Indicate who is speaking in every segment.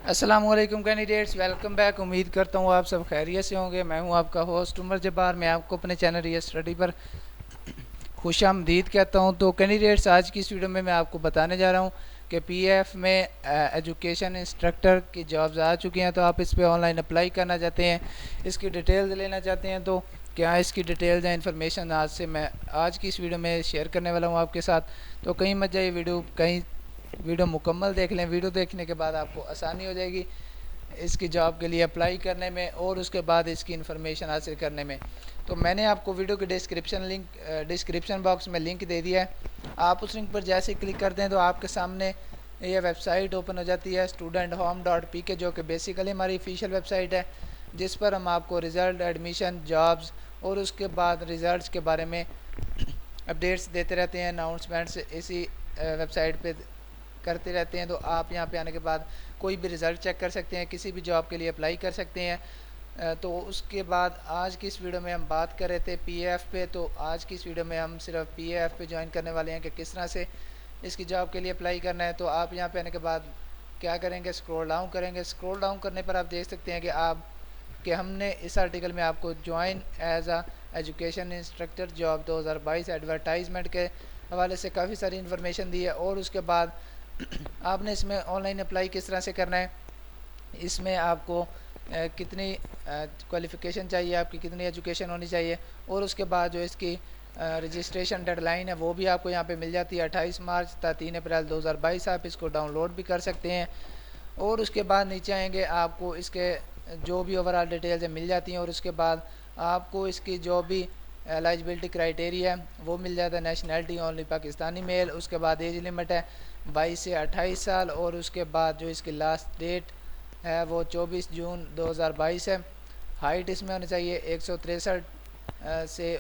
Speaker 1: अस्सलामुअलैकुम candidates, welcome back. उम्मीद करता हूँ आप सब खैरियत से होंगे। मैं हूँ आपका होस्ट उमर जब्बार। मैं आपको अपने चैनल रिया स्टडी पर खुशामदीद कहता हूँ। तो कैंडिडेट्स, आज की इस वीडियो में मैं आपको बताने जा रहा हूँ कि पीएफ में एजुकेशन इंस्ट्रक्टर की जॉब्स आ चुकी हैं। तो आप इस पर ऑनलाइन अप्लाई करना चाहते हैं, इसकी डिटेल्स लेना चाहते हैं, तो क्या इसकी डिटेल्स या इन्फॉर्मेशन आज की इस वीडियो में शेयर करने वाला हूँ आपके साथ। तो कहीं मत जाइए, वीडियो मुकम्मल देख लें। वीडियो देखने के बाद आपको आसानी हो जाएगी इसकी जॉब के लिए अप्लाई करने में और उसके बाद इसकी इन्फॉर्मेशन हासिल करने में। तो मैंने आपको वीडियो के डिस्क्रिप्शन बॉक्स में लिंक दे दिया है। आप उस लिंक पर जैसे क्लिक करते हैं तो आपके सामने यह वेबसाइट ओपन हो जाती है studenthome.pk, जो कि बेसिकली हमारी ऑफिशियल वेबसाइट है, जिस पर हम आपको रिज़ल्ट, एडमिशन, जॉब्स और उसके बाद रिज़ल्ट्स के बारे में अपडेट्स देते रहते हैं। अनाउंसमेंट्स इसी वेबसाइट पे करते रहते हैं। तो आप यहाँ पे आने के बाद कोई भी रिज़ल्ट चेक कर सकते हैं, किसी भी जॉब के लिए अप्लाई कर सकते हैं। तो उसके बाद आज की इस वीडियो में हम बात कर रहे थे पीएफ पे। तो आज की इस वीडियो में हम सिर्फ पीएफ पे ज्वाइन करने वाले हैं कि किस तरह से इसकी जॉब के लिए अप्लाई करना है। तो आप यहाँ पे आने के बाद क्या करेंगे, स्क्रॉल डाउन करेंगे। स्क्रॉल डाउन करने पर आप देख सकते हैं कि हमने इस आर्टिकल में आपको ज्वाइन एज आ एजुकेशन इंस्ट्रक्टर जॉब 2022 एडवर्टाइजमेंट के हवाले से काफ़ी सारी इन्फॉर्मेशन दी है। और उसके बाद आपने इसमें ऑनलाइन अप्लाई किस तरह से करना है, इसमें आपको कितनी क्वालिफ़िकेशन चाहिए, आपकी कितनी एजुकेशन होनी चाहिए, और उसके बाद जो इसकी रजिस्ट्रेशन डेडलाइन है वो भी आपको यहाँ पे मिल जाती है 28 मार्च था 3 अप्रैल 2022। आप इसको डाउनलोड भी कर सकते हैं। और उसके बाद नीचे आएंगे, आपको इसके जो भी ओवरऑल डिटेल्स मिल जाती हैं। और उसके बाद आपको इसकी जो भी एलिजिबिलिटी क्राइटेरिया है वो मिल जाता है। Nationality only Pakistani male. उसके बाद एज लिमिट है 22 से 28 साल। और उसके बाद जो इसकी लास्ट डेट है वो 24 जून 2022 है। हाइट इसमें होनी चाहिए 163 से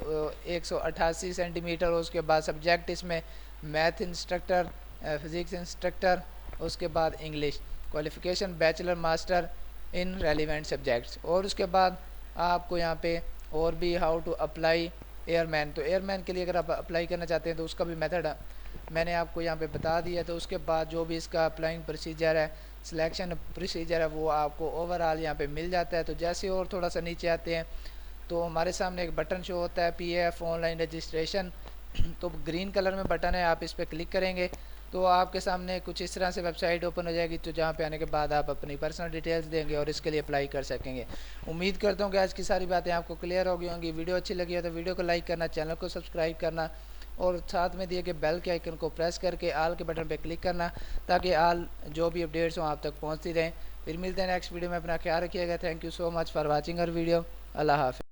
Speaker 1: 188 सेंटीमीटर। उसके बाद सब्जेक्ट इसमें मैथ इंस्ट्रक्टर, फिज़िक्स इंस्ट्रक्टर, उसके बाद English. Qualification bachelor master in relevant subjects. और उसके बाद आपको यहाँ पे और भी हाउ टू अप्लाई एयरमैन। तो एयरमैन के लिए अगर आप अप्लाई करना चाहते हैं तो उसका भी मेथड मैंने आपको यहाँ पे बता दिया। तो उसके बाद जो भी इसका अप्लाइंग प्रोसीजर है, सिलेक्शन प्रोसीजर है, वो आपको ओवरऑल यहाँ पे मिल जाता है। तो जैसे और थोड़ा सा नीचे आते हैं तो हमारे सामने एक बटन शो होता है पीएफ ऑनलाइन रजिस्ट्रेशन। तो ग्रीन कलर में बटन है, आप इस पर क्लिक करेंगे तो आपके सामने कुछ इस तरह से वेबसाइट ओपन हो जाएगी। तो जहाँ पे आने के बाद आप अपनी पर्सनल डिटेल्स देंगे और इसके लिए अप्लाई कर सकेंगे। उम्मीद करता हूँ कि आज की सारी बातें आपको क्लियर हो गई होंगी। वीडियो अच्छी लगी है तो वीडियो को लाइक करना, चैनल को सब्सक्राइब करना और साथ में दिए गए बेल के आइकन को प्रेस करके आल के बटन पर क्लिक करना, ताकि आल जो भी अपडेट्स हों आप तक पहुँचती रहें। फिर मिलते हैं नेक्स्ट वीडियो में। अपना ख्याल रखिएगा। Thank you so much for watching our video. अल्लाह हाफ़िज़।